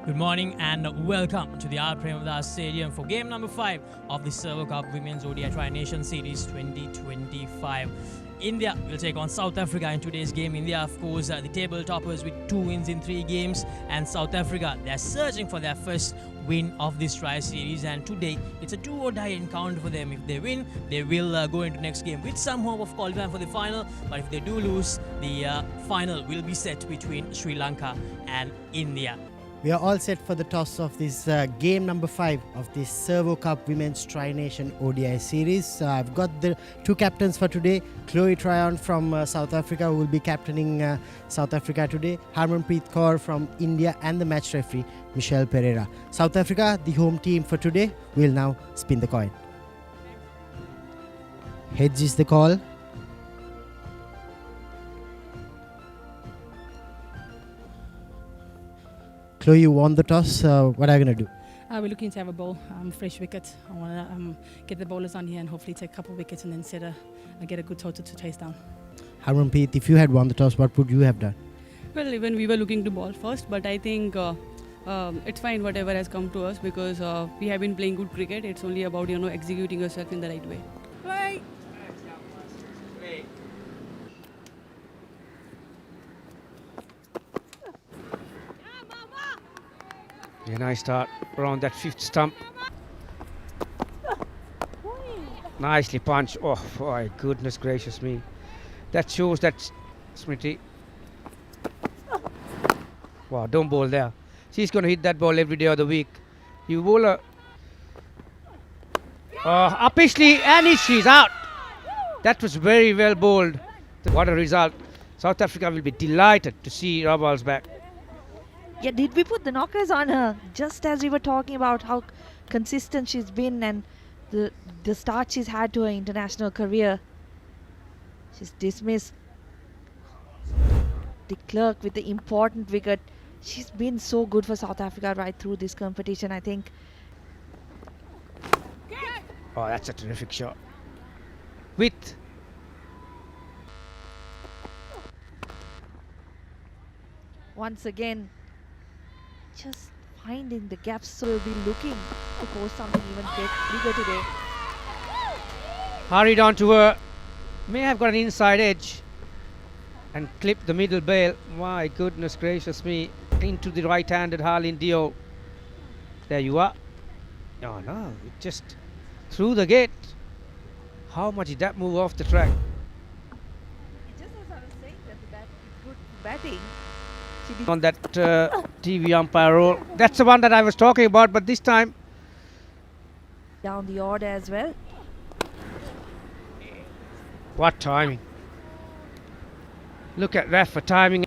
Good morning and welcome to the R. Premadass Stadium for game number 5 of the Servo Cup Women's ODI Tri-Nation Series 2025. India will take on South Africa in today's game. India, of course, the table toppers with 2 wins in 3 games, and South Africa, they're searching for their first win of this tri-series, and today it's a do or die encounter for them. If they win, they will go into next game with some hope of qualifying for the final, but if they do lose, the final will be set between Sri Lanka and India. We are all set for the toss of this game number 5 of this Servo Cup Women's Tri-Nation ODI series. I've got the 2 captains for today. Chloe Tryon from South Africa, who will be captaining South Africa today. Harmanpreet Kaur from India, and the match referee, Michelle Pereira. South Africa, the home team for today, will now spin the coin. Heads is the call. Chloe, you won the toss. What are you going to do? We're looking to have a ball, fresh wicket. I want to get the bowlers on here and hopefully take a couple of wickets and then get a good total to chase down. Harmanpreet, if you had won the toss, what would you have done? Well, even we were looking to ball first, but I think it's fine whatever has come to us because we have been playing good cricket. It's only about executing yourself in the right way. Right. Yeah, nice start around that 5th stump. Nicely punched. Oh, boy, goodness gracious me. That shows that Smriti. Wow, don't bowl there. She's going to hit that ball every day of the week. You bowl her. Uppishly, and she's out. That was very well bowled. What a result. South Africa will be delighted to see Rabal's back. Yeah, did we put the knockers on her just as we were talking about how consistent she's been and the start she's had to her international career? She's dismissed de Klerk with the important wicket. She's been so good for South Africa right through this competition, I think. Oh, that's a terrific shot. With once again, just finding the gaps, so we'll be looking to post something even bigger today. hurried on to her. May have got an inside edge and clipped the middle bail. My goodness gracious me. Into the right-handed Harleen Dio. There you are. Oh no, it just through the gate. How much did that move off the track? Just as I was saying that good batting. On that TV umpire role. That's the one that I was talking about, but this time Down the order as well. what timing. Look at that for timing.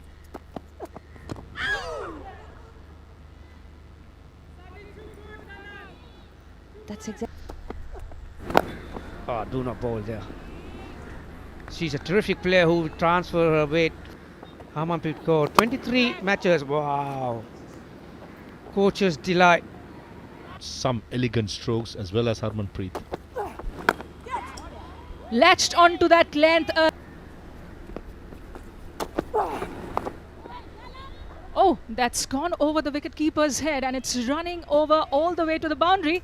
That's exactly. Oh, do not bowl there. She's a terrific player who will transfer her weight. Harmanpreet Kaur, 23 matches. Wow. Coach's delight. Some elegant strokes as well as Harmanpreet. Latched onto that length. Oh, that's gone over the wicketkeeper's head and it's running over all the way to the boundary.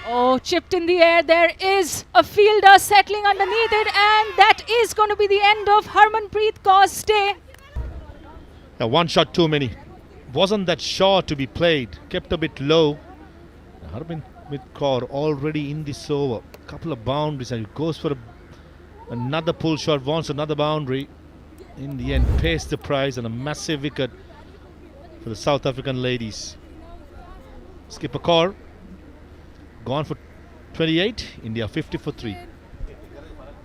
Oh, chipped in the air. There is a fielder settling underneath it, and that is going to be the end of Harmanpreet Kaur's stay. Yeah, one shot too many. Wasn't that short to be played? Kept a bit low. Harmanpreet Kaur already in this over. Couple of boundaries, and it goes for another pull shot. Wants another boundary. In the end, pays the price, and a massive wicket for the South African ladies. Skipper Kaur gone for 28. India 50 for 3.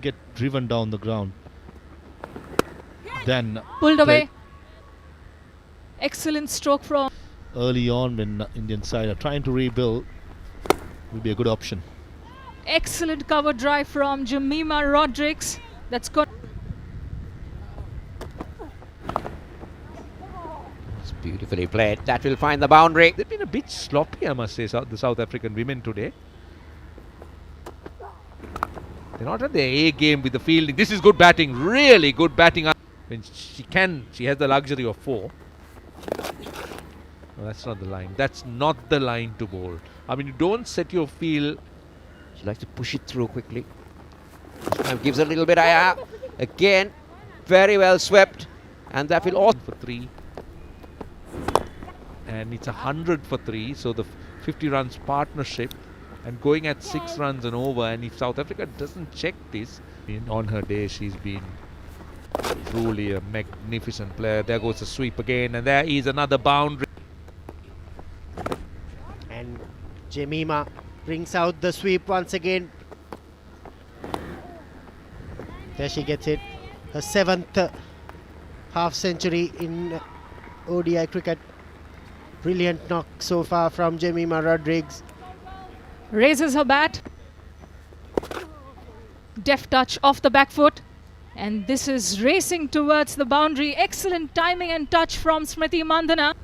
Get driven down the ground. Then Pulled away. Excellent stroke from. early on when Indian side are trying to rebuild will be a good option. Excellent cover drive from Jemima Rodrigues. That's good. It's beautifully played. That will find the boundary. They've been a bit sloppy, I must say, the South African women today. They're not at their A game with the fielding. This is good batting, really good batting. When she has the luxury of 4. No, that's not the line. That's not the line to bowl. I mean, you don't set your field. She likes to push it through quickly. This time gives a little bit higher. Again, very well swept. And that will also for 3. And it's 100 for 3. So the 50 runs partnership. And going at 6 runs and over. And if South Africa doesn't check this, on her day, she's been truly a magnificent player. There goes the sweep again. And there is another boundary. And Jemima brings out the sweep once again. There she gets it. Her 7th half century in ODI cricket. Brilliant knock so far from Jemima Rodrigues. Raises her bat. Deft touch off the back foot. And this is racing towards the boundary. Excellent timing and touch from Smriti Mandhana.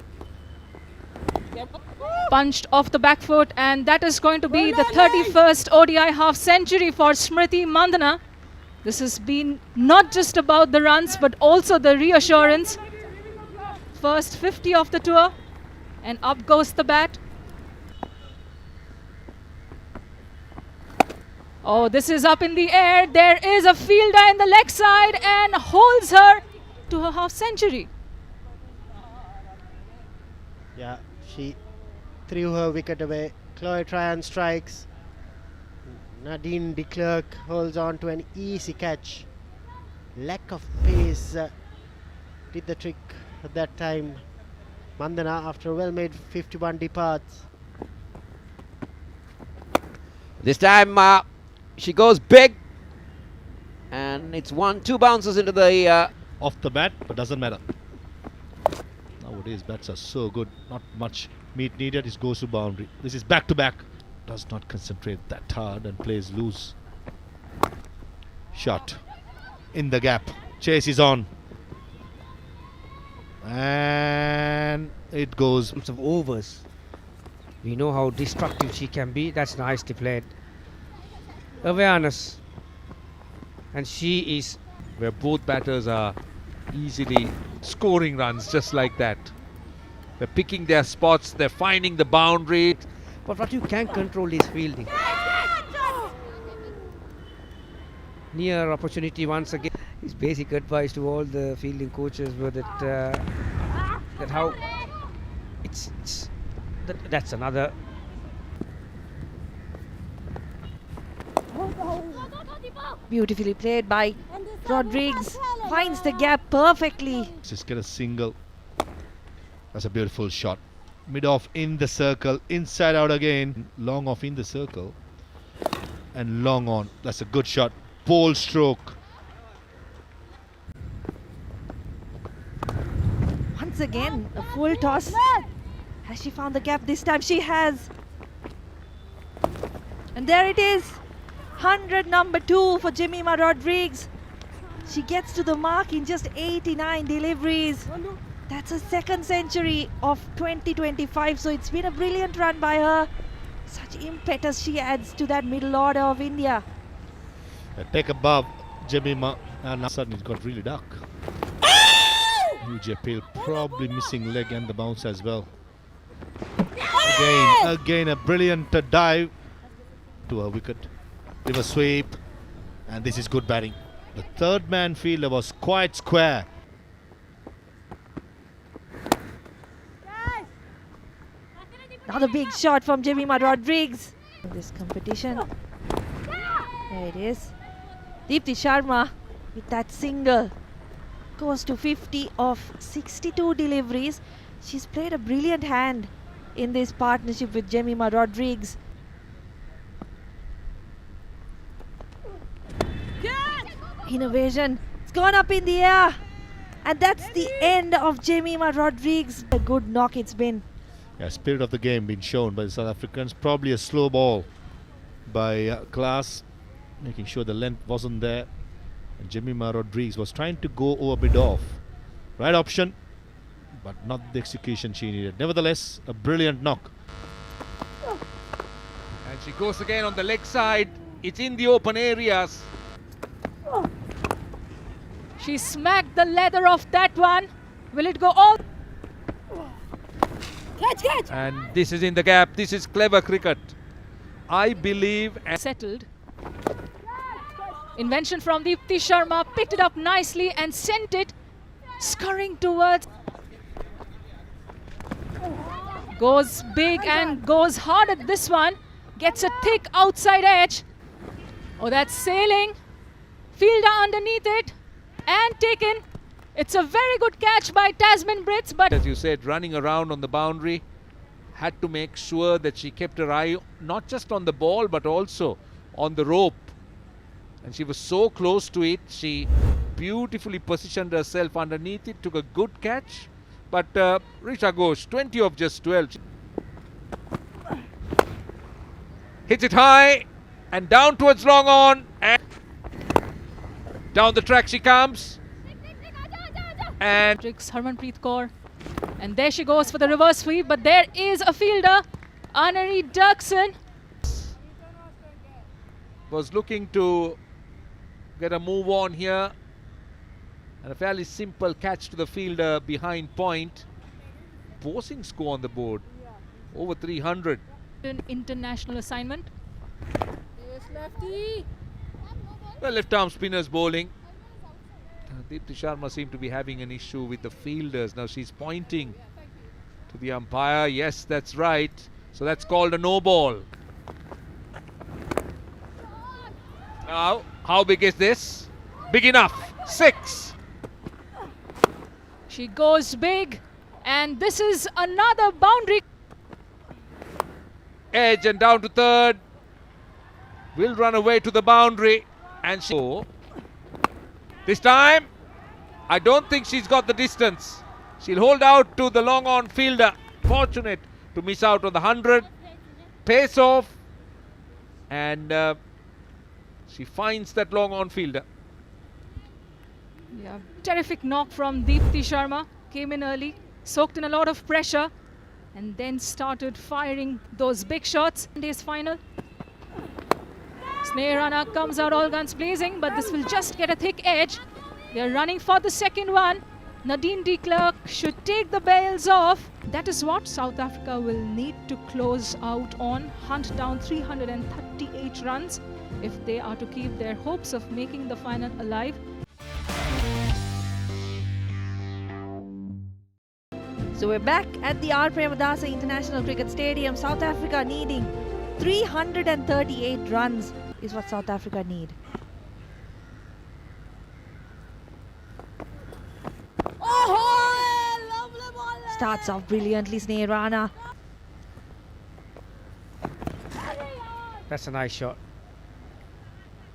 Punched off the back foot, and that is going to be the 31st ODI half century for Smriti Mandhana. This has been not just about the runs but also the reassurance. First 50 of the tour, and up goes the bat. Oh, this is up in the air. There is a fielder in the leg side and holds her to her half century. Yeah, she threw her wicket away. Chloe Tryon strikes. Nadine de Klerk holds on to an easy catch. Lack of pace did the trick at that time. Mandhana, after a well-made 51, departs. This time she goes big. And it's 1-2 bounces into the... Off the bat, but doesn't matter. Nowadays bats are so good, not much meat needed, it goes to boundary. This is back to back. Does not concentrate that hard and plays loose. Shot in the gap. Chase is on. And it goes. Lots of overs. We know how destructive she can be. That's nicely played. Awareness. And she is... Where both batters are easily scoring runs just like that. They're picking their spots, they're finding the boundary. But what you can control is fielding. Near opportunity once again. His basic advice to all the fielding coaches were that how that's another. Beautifully played by Rodrigues. Finds the gap perfectly. Just get a single. That's a beautiful shot. Mid off in the circle, inside out again. Long off in the circle. And long on. That's a good shot. Bold stroke. Once again, a full toss. Has she found the gap this time? She has. And there it is. 100 number 2 for Jemima Rodrigues. She gets to the mark in just 89 deliveries. That's a second century of 2025. So it's been a brilliant run by her. Such impetus she adds to that middle order of India. Take above Jemima. And now suddenly it got really dark. Huge appeal. Probably missing leg and the bounce as well. Again a brilliant dive to her wicket. Reverse sweep. And this is good batting. The third man fielder was quite square. Another big shot from Jemima Rodrigues in this competition. There it is. Deepti Sharma with that single goes to 50 of 62 deliveries. She's played a brilliant hand in this partnership with Jemima Rodrigues. Innovation. It's gone up in the air. And that's the end of Jemima Rodrigues. A good knock it's been. Yeah, spirit of the game being shown by the South Africans. Probably a slow ball by Klaas, making sure the length wasn't there. And Jemima Rodrigues was trying to go over mid off. Right option, but not the execution she needed. Nevertheless, a brilliant knock. And she goes again on the leg side. It's in the open areas. She smacked the leather of that one. Will it go all? And this is in the gap. This is clever cricket. I believe. Settled. Invention from Deepti Sharma, picked it up nicely and sent it scurrying towards. Goes big and goes hard at this one. Gets a thick outside edge. Oh, that's sailing. Fielder underneath it and taken. It's a very good catch by Tasman Brits, but As you said, running around on the boundary, had to make sure that she kept her eye not just on the ball but also on the rope. And she was so close to it, she beautifully positioned herself underneath it, took a good catch. But Risha Ghosh, 20 of just 12. Hits it high and down towards long on. And down the track she comes. And tricks Harmanpreet Kaur. And there she goes for the reverse sweep, but there is a fielder, Anari Dirksen. was looking to get a move on here. And a fairly simple catch to the fielder behind point. Forcing score on the board. Over 300. An international assignment. Well, left arm spinners bowling. Deepti Sharma seemed to be having an issue with the fielders. Now she's pointing to the umpire. Yes, that's right. So that's called a no ball. Now, how big is this? Big enough. 6. She goes big, and this is another boundary. Edge and down to third. Will run away to the boundary. And this time, I don't think she's got the distance. She'll hold out to the long on fielder. Fortunate to miss out on the 100. Pace off. And she finds that long on fielder. Yeah, terrific knock from Deepti Sharma. Came in early, soaked in a lot of pressure, and then started firing those big shots. Today's final. Sneh Rana comes out all guns blazing, but this will just get a thick edge. They're running for the second one. Nadine de Klerk should take the bails off. That is what South Africa will need to close out on. Hunt down 338 runs if they are to keep their hopes of making the final alive. So we're back at the R. Premadasa International Cricket Stadium. South Africa needing 338 runs is what South Africa need. Starts off brilliantly, Sneh Rana. That's a nice shot.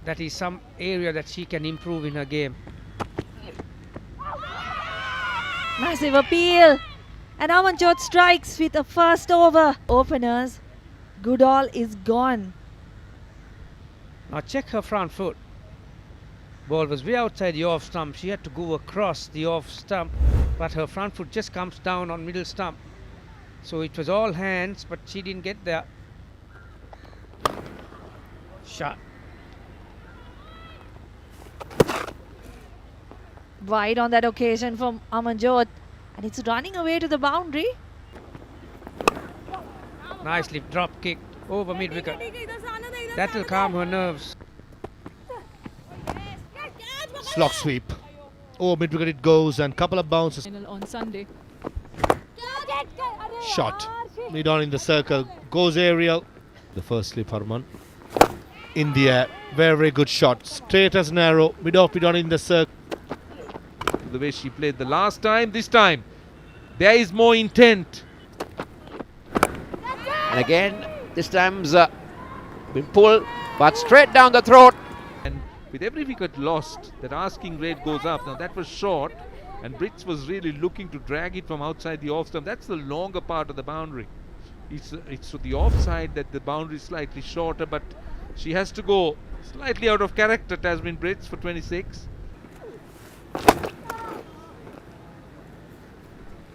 That is some area that she can improve in her game. Massive appeal. And Amanjot strikes with a first over. Openers. Goodall is gone. Now check her front foot. Ball was way outside the off stump. She had to go across the off stump, but her front foot just comes down on middle stump. So it was all hands, but she didn't get there. Shot. Wide on that occasion from Amanjot. And it's running away to the boundary. Nicely drop kick over mid wicket. That will calm her nerves. Slog sweep. Oh, mid wicket it goes and couple of bounces. Final on Sunday. Shot. Mid on in the circle. Goes aerial. The first slip, Harman. In the air. Very, very good shot. Straight as an arrow. Mid off, mid on in the circle. The way she played the last time, this time there is more intent. And again, this time's been pulled, but straight down the throat. And with every wicket lost, that asking rate goes up. Now that was short, and Brits was really looking to drag it from outside the off stump. That's the longer part of the boundary. It's to the offside that the boundary is slightly shorter, but she has to go slightly out of character, Tasman Brits, for 26.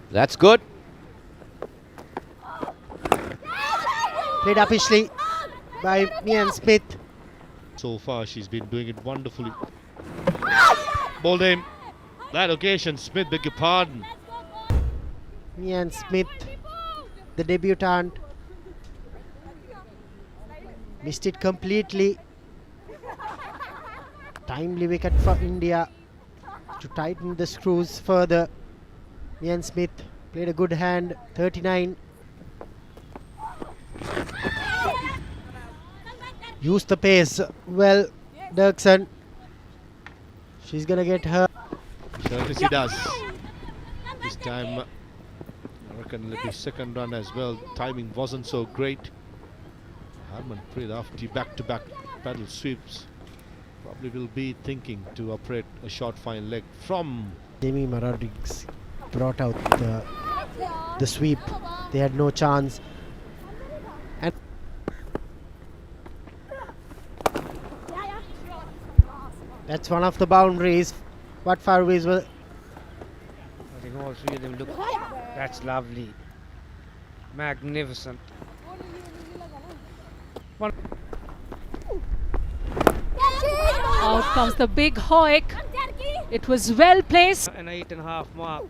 That's good. Played uppishly by Mian Smith. So far, she's been doing it wonderfully. Bowled him. That occasion, Smith, beg your pardon. Mian Smith the debutant. Missed it completely. Timely wicket for India to tighten the screws further. Ian Smith played a good hand, 39. Used the pace well, Dirksen. She's gonna get her. Certainly she does. This time, I reckon it'll be second run as well. Timing wasn't so great. Harmanpreet after back-to-back paddle sweeps probably will be thinking to operate a short fine leg from. Jemima Rodriguez brought out the sweep. They had no chance. And that's one of the boundaries. What Fairways were. I think all three of them look. That's lovely. Magnificent. One. Out comes the big hoik. It was well placed. An 8.5 mark.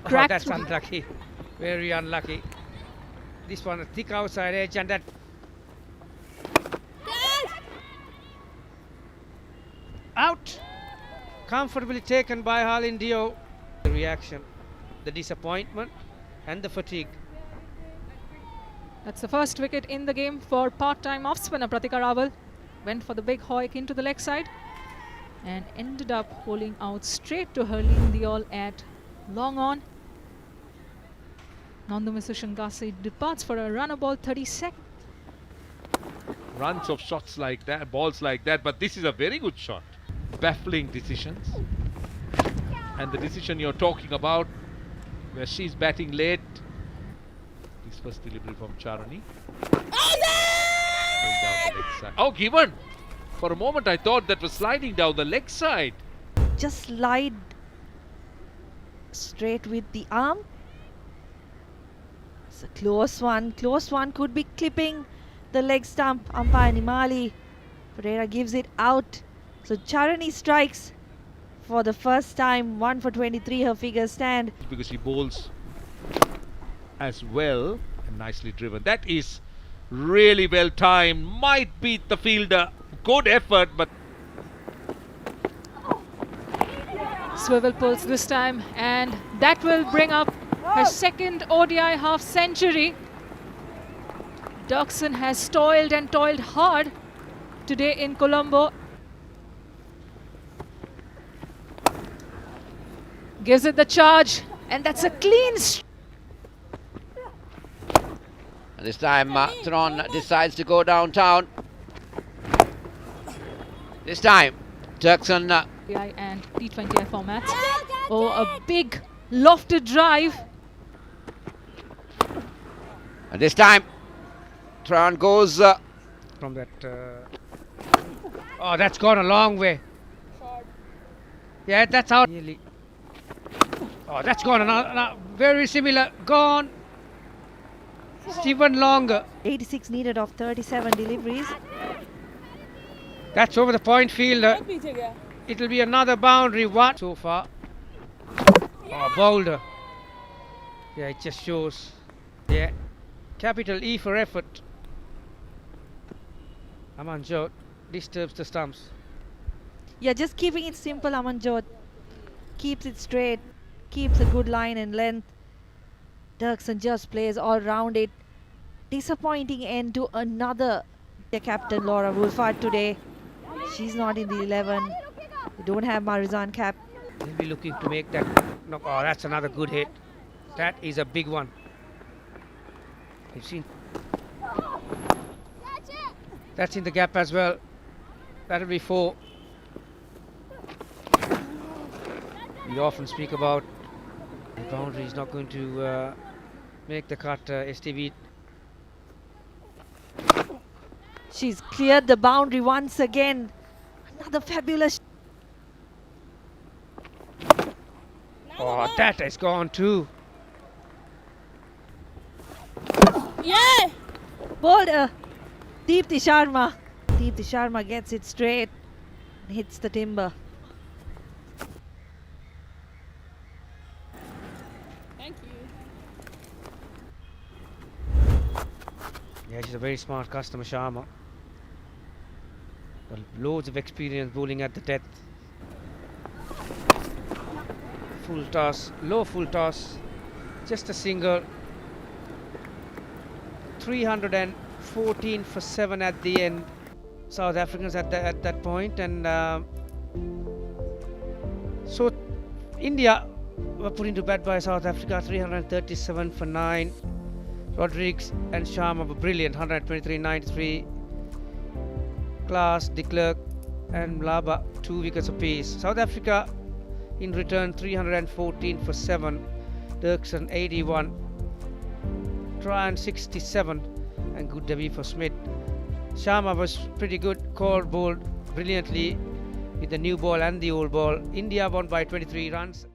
Cracked. That's unlucky. Very unlucky. This one a thick outside edge and that. Out. Comfortably taken by Harlin Dio. The reaction, the disappointment and the fatigue. That's the first wicket in the game for part-time off-spinner Pratika Rawal. Went for the big hoik into the leg side and ended up holding out straight to Harleen Diol at long on. Nandumisu Shangasi departs for a runner ball 32nd. Runs of shots like that, balls like that, but this is a very good shot. Baffling decisions. And the decision you're talking about, where she's batting late. This first delivery from Charani. Going down the leg side. Oh, given! For a moment I thought that was sliding down the leg side. Just slide straight with the arm. It's a close one. Close one, could be clipping the leg stump. Umpire Nimali Pereira gives it out. So Charani strikes for the first time. 1 for 23 her figures stand. Because she bowls as well and nicely driven. That is really well timed. Might beat the fielder. Good effort, but Swivel pulls this time, and that will bring up her second ODI half century. Dirksen has toiled and toiled hard today in Colombo. Gives it the charge, and that's a clean And this time Theron decides to go downtown. This time Dirksen ODI and T20I formats. Oh, a big lofted drive. and this time Theron goes From that. Oh, that's gone a long way. Yeah, that's out. Really. Oh, that's gone another very similar. Gone. Even longer. 86 needed of 37 deliveries. That's over the point fielder. It'll be another boundary. What so far? Oh, boulder. Yeah, it just shows. Yeah. Capital E for effort. Amanjot disturbs the stumps. Yeah, just keeping it simple, Amanjot. Keeps it straight. Keeps a good line and length. Dirksen just plays all round it. Disappointing end to another captain, Laura Woolford, today. She's not in the 11. We don't have Marizan cap. They'll be looking to make that knock. Oh, that's another good hit. That is a big one. You've seen. That's in the gap as well. That'll be 4. We often speak about the boundary is not going to make the cut, STV. She's cleared the boundary once again. Another fabulous. Oh, that has gone too. Bowler Deepti Sharma. Deepti Sharma gets it straight and hits the timber. Thank you. Yeah, she's a very smart customer, Sharma. Got loads of experience bowling at the death. Full toss, low full toss, just a single. 314 for 7 at the end. South Africans at that point, and so India were put into bed by South Africa. 337 for 9. Rodrigues and Sharma were brilliant. 123.93. Klaas, de Klerk and Mlaba 2 wickets apiece. South Africa in return 314 for 7. Dirksen 81. Tryon 67, and good debut for Smith. Sharma was pretty good, bowled brilliantly with the new ball and the old ball. India won by 23 runs.